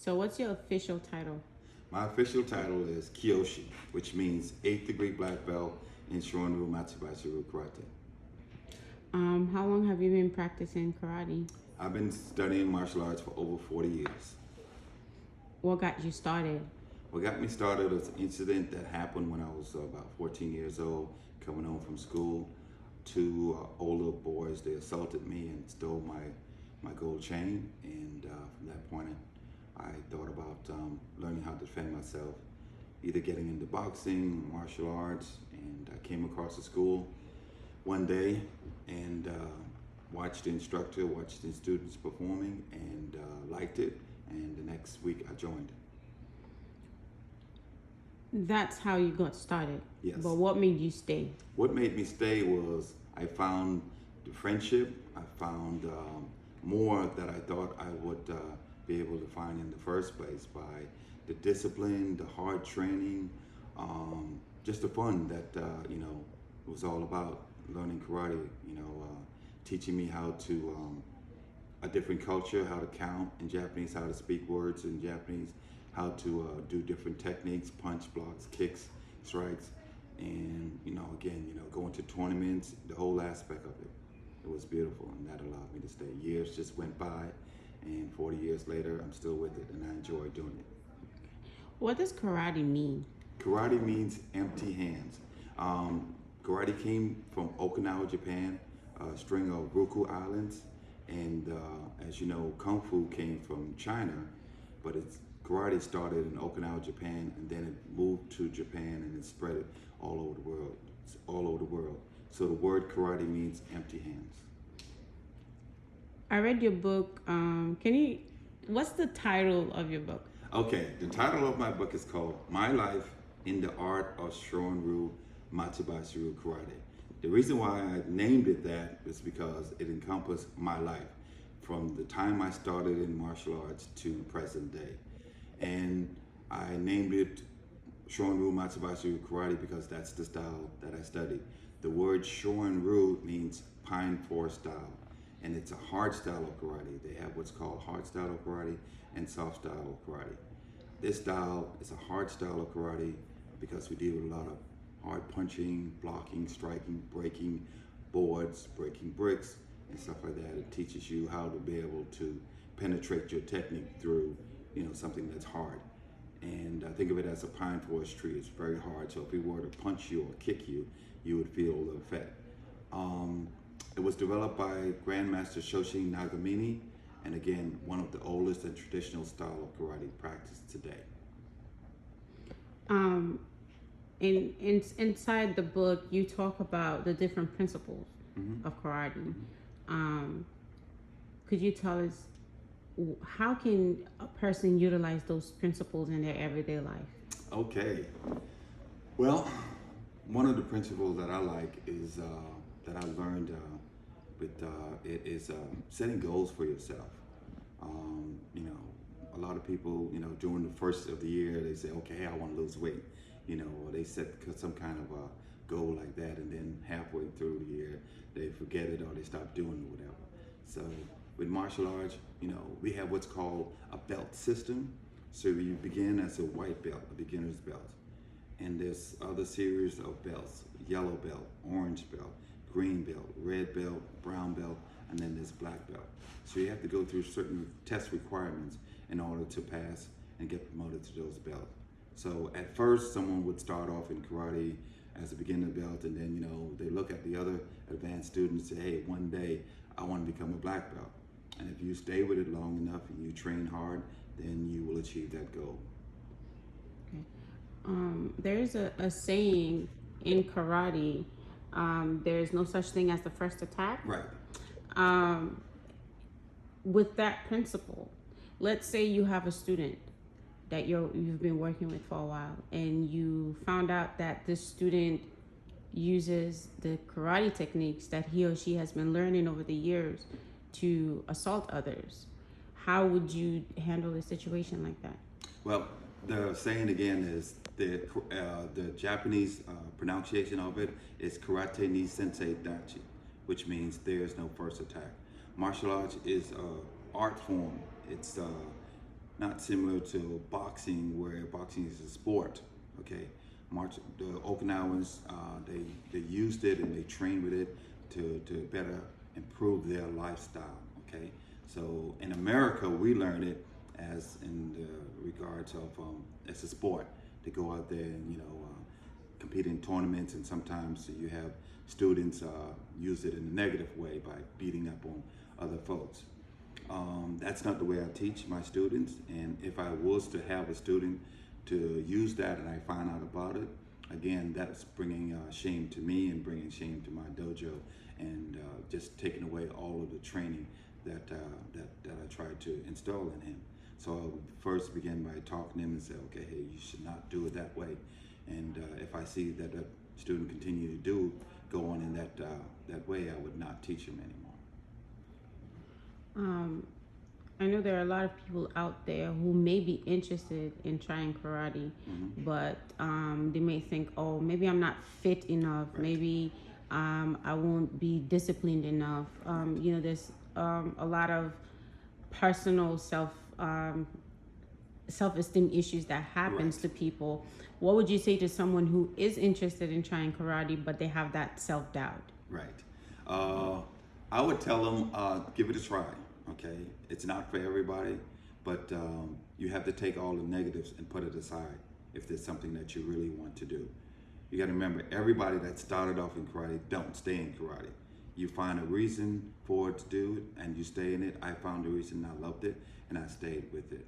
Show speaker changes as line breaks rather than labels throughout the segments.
So what's your official title?
My official title is Kyoshi, which means 8th degree black belt in Shorin Ryu Karate.
How long have you been practicing karate?
I've been studying martial arts for over 40 years.
What got you started?
What got me started was an incident that happened when I was about 14 years old, coming home from school. Two older boys, they assaulted me and stole my gold chain. And from that point, I thought about learning how to defend myself, either getting into boxing, martial arts, and I came across the school one day and watched the instructor, watched the students performing, and liked it. And the next week I joined.
That's how you got started.
Yes.
But what made you stay?
What made me stay was I found the friendship. I found more that I thought I would be able to find in the first place by the discipline, the hard training, just the fun that it was all about. Learning karate, teaching me how to a different culture, how to count in Japanese, how to speak words in Japanese, how to do different techniques, punch, blocks, kicks, strikes, and going to tournaments, the whole aspect of it. It was beautiful, and that allowed me to stay. Years just went by, and 40 years later, I'm still with it, and I enjoy doing it.
What does karate mean?
Karate means empty hands. Karate came from Okinawa, Japan, a string of Ryukyu islands, and as you know, Kung Fu came from China, but karate started in Okinawa, Japan, and then it moved to Japan and it spread it all over the world. It's all over the world. So the word karate means empty hands.
I read your book. What's the title of your book?
Okay, the title of my book is called My Life in the Art of Shorin Ryu Karate. The reason why I named it that is because it encompassed my life from the time I started in martial arts to present day. And I named it Shorin Ryu Karate because that's the style that I studied. The word Shorin Ryu means pine forest style, and it's a hard style of karate. They have what's called hard style of karate and soft style of karate. This style is a hard style of karate because we deal with a lot of hard punching, blocking, striking, breaking boards, breaking bricks, and stuff like that. It teaches you how to be able to penetrate your technique through, something that's hard. And I think of it as a pine forest tree. It's very hard. So if we were to punch you or kick you, you would feel the effect. It was developed by Grandmaster Shoshi Nagamine, and again, one of the oldest and traditional style of karate practiced today.
Inside the book, you talk about the different principles of karate. Could you tell us how can a person utilize those principles in their everyday life?
Okay. Well, one of the principles that I like is that I learned setting goals for yourself. A lot of people, during the first of the year, they say, okay, I want to lose weight. Or they set some kind of a goal like that, and then halfway through the year, they forget it or they stop doing it, whatever. So with martial arts, we have what's called a belt system. So you begin as a white belt, a beginner's belt. And there's other series of belts: yellow belt, orange belt, green belt, red belt, brown belt, and then there's black belt. So you have to go through certain test requirements in order to pass and get promoted to those belts. So at first, someone would start off in karate as a beginner belt, and then they look at the other advanced students and say, hey, one day I want to become a black belt. And if you stay with it long enough and you train hard, then you will achieve that goal.
Okay. There's a saying in karate, there's no such thing as the first attack.
Right.
With that principle, let's say you have a student that you've been working with for a while, and you found out that this student uses the karate techniques that he or she has been learning over the years to assault others. How would you handle a situation like that?
Well, the saying again is the Japanese pronunciation of it is karate ni sensei dachi, which means there's no first attack. Martial arts is an art form. It's not similar to boxing, where boxing is a sport. Okay, the Okinawans they used it and they trained with it to better improve their lifestyle. Okay, so in America we learn it as in the regards of as a sport to go out there and compete in tournaments, and sometimes you have students use it in a negative way by beating up on other folks. That's not the way I teach my students, and if I was to have a student to use that and I find out about it, again, that's bringing shame to me and bringing shame to my dojo, and just taking away all of the training that I tried to install in him. So I would first begin by talking to him and say, okay, hey, you should not do it that way. And if I see that a student continue to go on in that way, I would not teach him anymore.
I know there are a lot of people out there who may be interested in trying karate, but they may think, oh, maybe I'm not fit enough.
Right.
Maybe I won't be disciplined enough. There's a lot of personal self-esteem issues that happens to people. What would you say to someone who is interested in trying karate, but they have that self-doubt?
Right. I would tell them, give it a try. Okay, it's not for everybody, but you have to take all the negatives and put it aside if there's something that you really want to do. You got to remember, everybody that started off in karate don't stay in karate. You find a reason for it to do it, and you stay in it. I found a reason, I loved it, and I stayed with it.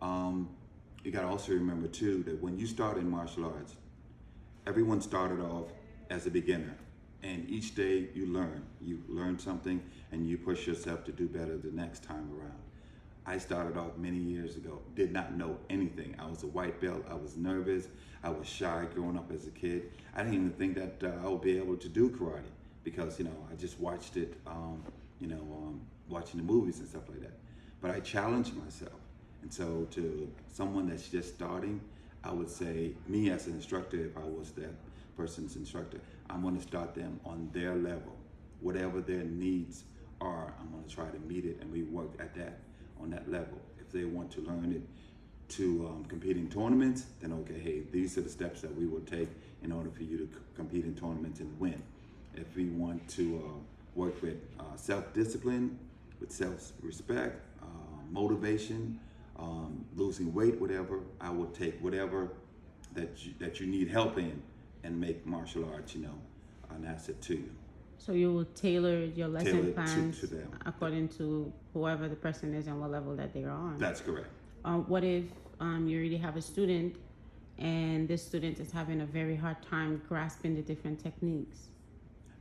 You got to also remember too that when you start in martial arts, everyone started off as a beginner. And each day you learn something, and you push yourself to do better the next time around. I started off many years ago, did not know anything. I was a white belt, I was nervous, I was shy growing up as a kid. I didn't even think that I would be able to do karate because, I just watched it, watching the movies and stuff like that. But I challenged myself. And so to someone that's just starting, I would say, me as an instructor, if I was that person's instructor, I'm going to start them on their level. Whatever their needs are, I'm going to try to meet it, and we work at that, on that level. If they want to learn it to compete in tournaments, then okay, hey, these are the steps that we will take in order for you to compete in tournaments and win. If we want to work with self-discipline, with self-respect, motivation, losing weight, whatever, I will take whatever that you need help in and make martial arts, an asset to you.
So you will tailor your lesson plans
to them,
according to whoever the person is and what level that they're on.
That's correct.
What if you already have a student and this student is having a very hard time grasping the different techniques?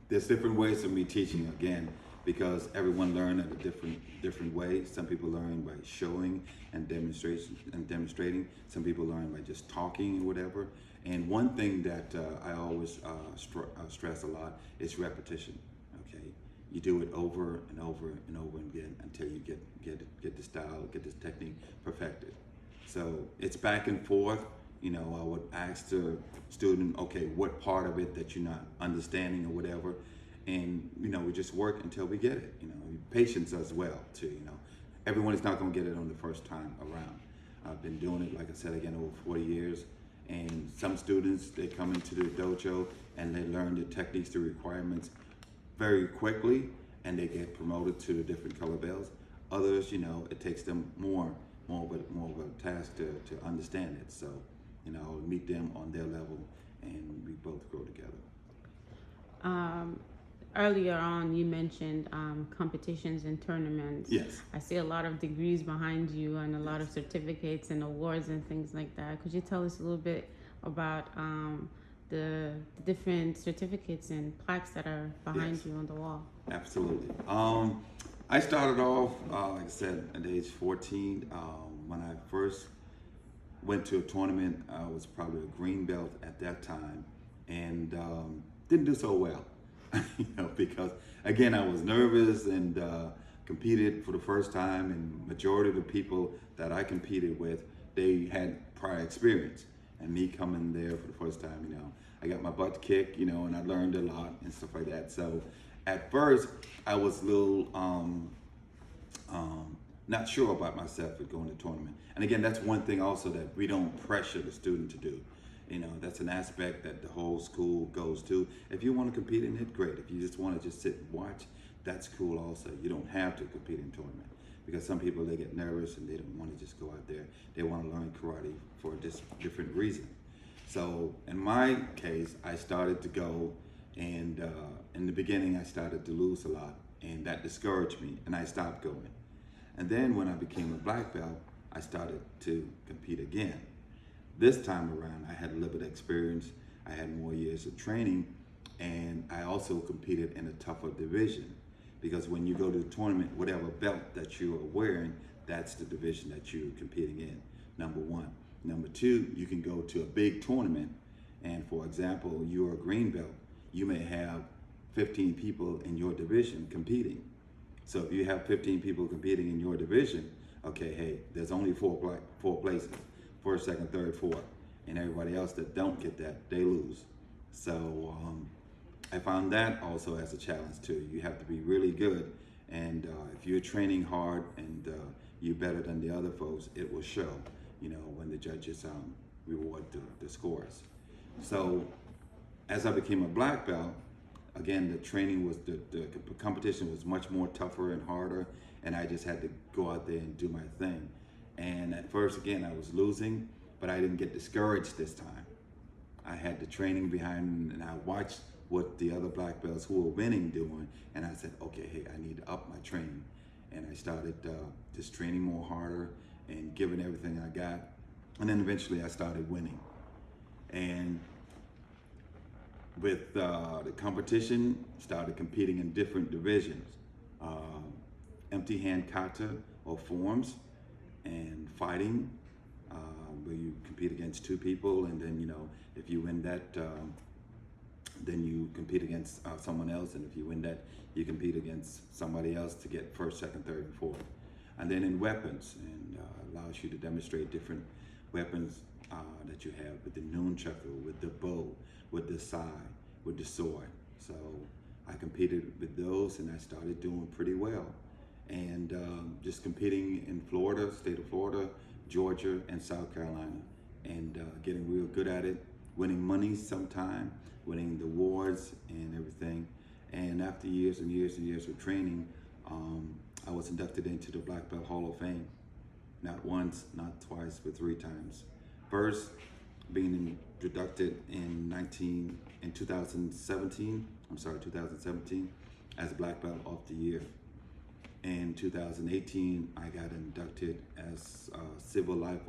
There's different ways of me teaching, again, because everyone learns at a different way. Some people learn by showing and demonstrating. Some people learn by just talking or whatever. And one thing that I always stress a lot is repetition. Okay, you do it over and over and over again until you get the style, get this technique perfected. So it's back and forth. I would ask the student, okay, what part of it that you're not understanding or whatever, and we just work until we get it. Patience as well too. Everyone is not going to get it on the first time around. I've been doing it, like I said, again, over 40 years. And some students, they come into the dojo and they learn the techniques, the requirements very quickly, and they get promoted to the different color belts. Others, it takes them more of a task to understand it. So, I'll meet them on their level, and we both grow together.
Earlier on, you mentioned competitions and tournaments.
Yes.
I see a lot of degrees behind you and a lot of certificates and awards and things like that. Could you tell us a little bit about the different certificates and plaques that are behind you on the wall?
Absolutely. I started off, like I said, at age 14. When I first went to a tournament, I was probably a green belt at that time, and didn't do so well. Because again, I was nervous and competed for the first time, and majority of the people that I competed with, they had prior experience, and me coming there for the first time, I got my butt kicked, and I learned a lot and stuff like that. So at first I was a little not sure about myself with going to tournament. And again, that's one thing also that we don't pressure the student to do. You know, that's an aspect that the whole school goes to. If you want to compete in it, great. If you just want to just sit and watch, that's cool also. You don't have to compete in tournament, because some people, they get nervous and they don't want to just go out there. They want to learn karate for a different reason. So in my case, I started to go, and in the beginning I started to lose a lot, and that discouraged me, and I stopped going. And then when I became a black belt, I started to compete again. This time around, I had a little bit of experience, I had more years of training, and I also competed in a tougher division. Because when you go to the tournament, whatever belt that you are wearing, that's the division that you're competing in, number one. Number two, you can go to a big tournament, and for example, you're a green belt, you may have 15 people in your division competing. So if you have 15 people competing in your division, okay, hey, there's only four places, first, second, third, fourth, and everybody else that don't get that, they lose. So I found that also as a challenge too. You have to be really good, and if you're training hard and you're better than the other folks, it will show, you know, when the judges reward the scores. So as I became a black belt, again, the training was, the competition was much more tougher and harder, and I just had to go out there and do my thing. And at first, again, I was losing, but I didn't get discouraged this time. I had the training behind me, and I watched what the other black belts who were winning doing, and I said, okay, hey, I need to up my training. And I started just training more harder and giving everything I got. And then eventually I started winning. And with the competition, started competing in different divisions. Empty hand kata or forms, and fighting, where you compete against two people, and then, you know, if you win that, then you compete against someone else, and if you win that, you compete against somebody else to get first, second, third, and fourth. And then in weapons, and allows you to demonstrate different weapons that you have, with the nunchaku, with the bow, with the sai, with the sword. So I competed with those, and I started doing pretty well. And just competing in Florida, state of Florida, Georgia, and South Carolina, and getting real good at it, winning money sometime, winning the awards and everything. And after years and years and years of training, I was inducted into the Black Belt Hall of Fame. Not once, not twice, but 3 times. First, being inducted in 2017 as Black Belt of the Year. In 2018, I got inducted as Silver Life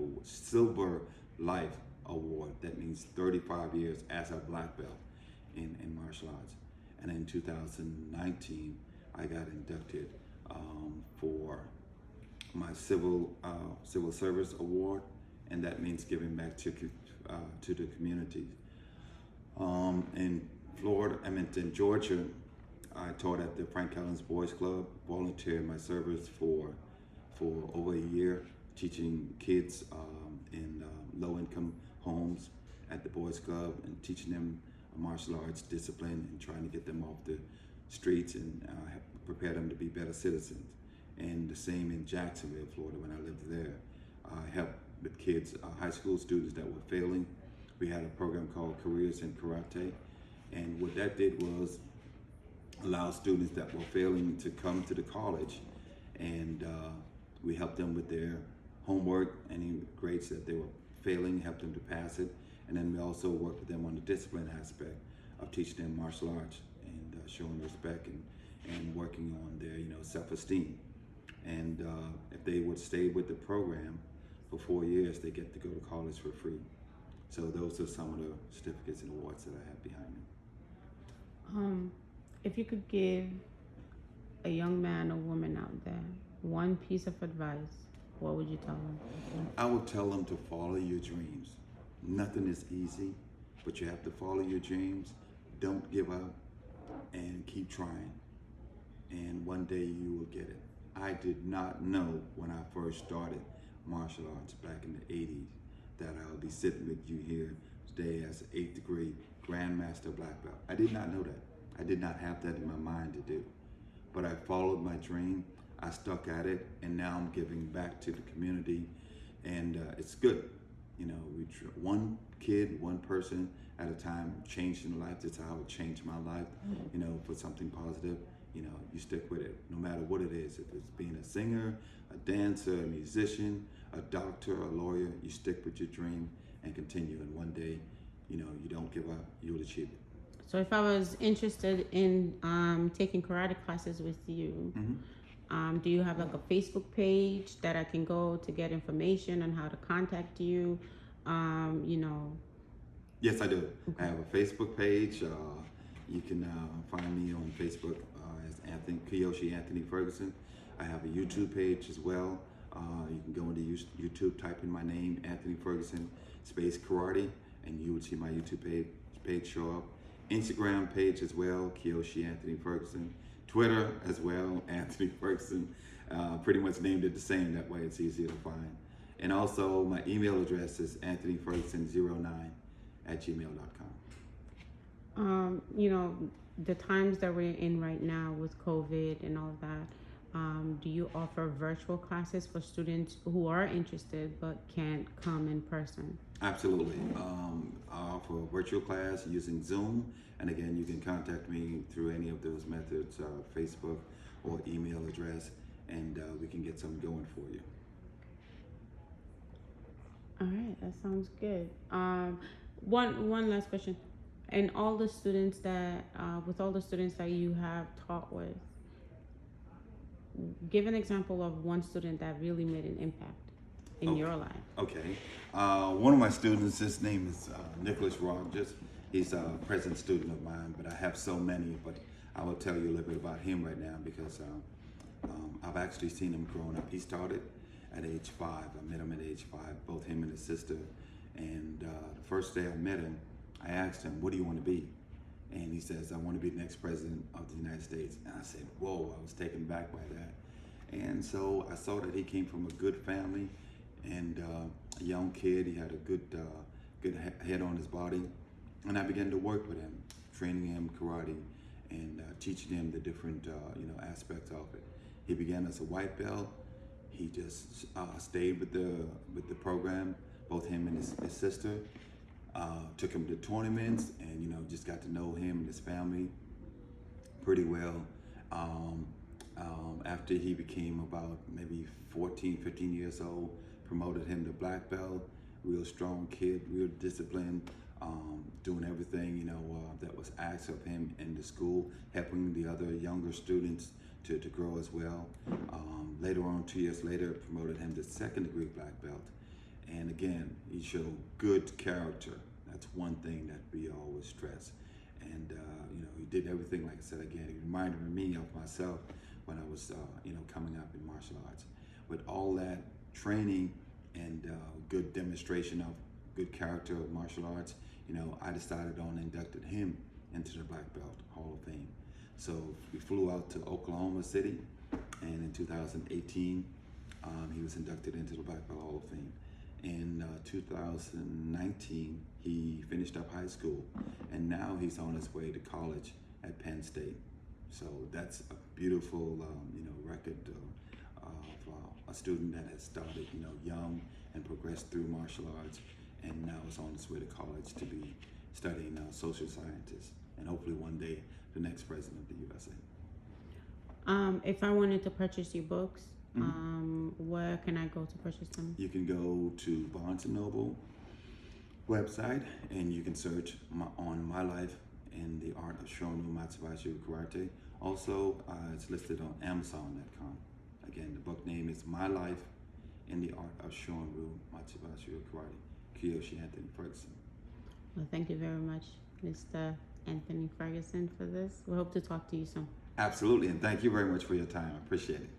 Award. That means 35 years as a black belt in martial arts. And in 2019, I got inducted for my civil service award, and that means giving back to the community. In Georgia, I taught at the Frank Collins Boys Club, volunteered my service for over a year, teaching kids in low-income homes at the Boys Club, and teaching them martial arts discipline and trying to get them off the streets and prepare them to be better citizens. And the same in Jacksonville, Florida, when I lived there. I helped with kids, high school students that were failing. We had a program called Careers in Karate, and what that did was allow students that were failing to come to the college, and we helped them with their homework, any grades that they were failing, helped them to pass it. And then we also worked with them on the discipline aspect of teaching them martial arts and showing respect and working on their self-esteem. And if they would stay with the program for 4 years, they get to go to college for free. So those are some of the certificates and awards that I have behind me.
If you could give a young man or woman out there one piece of advice, what would you tell them?
I would tell them to follow your dreams. Nothing is easy, but you have to follow your dreams. Don't give up, and keep trying. And one day you will get it. I did not know when I first started martial arts back in the 80s that I would be sitting with you here today as an 8th degree Grandmaster Black Belt. I did not know that. I did not have that in my mind to do. But I followed my dream. I stuck at it, and now I'm giving back to the community, and it's good. You know, one kid, one person at a time, changing life. That's how it changed my life. You know, for something positive. You know, you stick with it, no matter what it is. If it's being a singer, a dancer, a musician, a doctor, a lawyer, you stick with your dream and continue. And one day, you know, you don't give up, you'll achieve it.
So if I was interested in taking karate classes with you, do you have like a Facebook page that I can go to get information on how to contact you? You know.
Yes, I do. I have a Facebook page. You can find me on Facebook as Kyoshi Anthony Ferguson. I have a YouTube page as well. You can go into YouTube, type in my name, Anthony Ferguson, space karate, and you would see my YouTube page show up. Instagram page as well, Kyoshi Anthony Ferguson. Twitter as well, Anthony Ferguson. Pretty much named it the same, that way it's easier to find. And also my email address is anthonyferguson09@gmail.com.
You know, the times that we're in right now with COVID and all of that, do you offer virtual classes for students who are interested but can't come in person?
Absolutely. I offer a virtual class using Zoom. And again, you can contact me through any of those methods, Facebook or email address, and we can get something going for you.
All right, that sounds good. One last question. And all the students that, with all the students that you have taught with, give an example of one student that really made an impact in your life.
Okay. One of my students, his name is Nicholas Rodgers. He's a present student of mine, but I have so many, but I will tell you a little bit about him right now because I've actually seen him growing up. He started at age 5. I met him at age 5, both him and his sister. And the first day I met him, I asked him, what do you want to be? And he says, I want to be the next president of the United States. And I said, whoa, I was taken back by that. And so I saw that he came from a good family and a young kid. He had a good head on his body. And I began to work with him, training him karate and teaching him the different aspects of it. He began as a white belt. He just stayed with the program, both him and his sister. Took him to tournaments and just got to know him and his family pretty well. After he became about maybe 14, 15 years old, promoted him to black belt, real strong kid, real disciplined, doing everything that was asked of him in the school, helping the other younger students to grow as well. Later on, 2 years later, promoted him to second degree black belt. And again, he showed good character. That's one thing that we always stress. And he did everything, like I said again, he reminded me of myself when I was coming up in martial arts. With all that training and good demonstration of good character of martial arts, I decided on inducted him into the Black Belt Hall of Fame. So we flew out to Oklahoma City, and in 2018, he was inducted into the Black Belt Hall of Fame. In 2019, he finished up high school, and now he's on his way to college at Penn State. So that's a beautiful, record of a student that has started, young and progressed through martial arts, and now is on his way to college to be studying social sciences, and hopefully one day the next president of the USA.
If I wanted to purchase your books, where can I go to purchase them?
You can go to Barnes & Noble website, and you can search on My Life in the Art of Shorin Ryu Karate. Also, it's listed on Amazon.com. Again, the book name is My Life in the Art of Shorin Ryu Karate-Kyoshi Anthony Ferguson.
Well, thank you very much, Mr. Anthony Ferguson, for this. We hope to talk to you soon.
Absolutely, and thank you very much for your time. I appreciate it.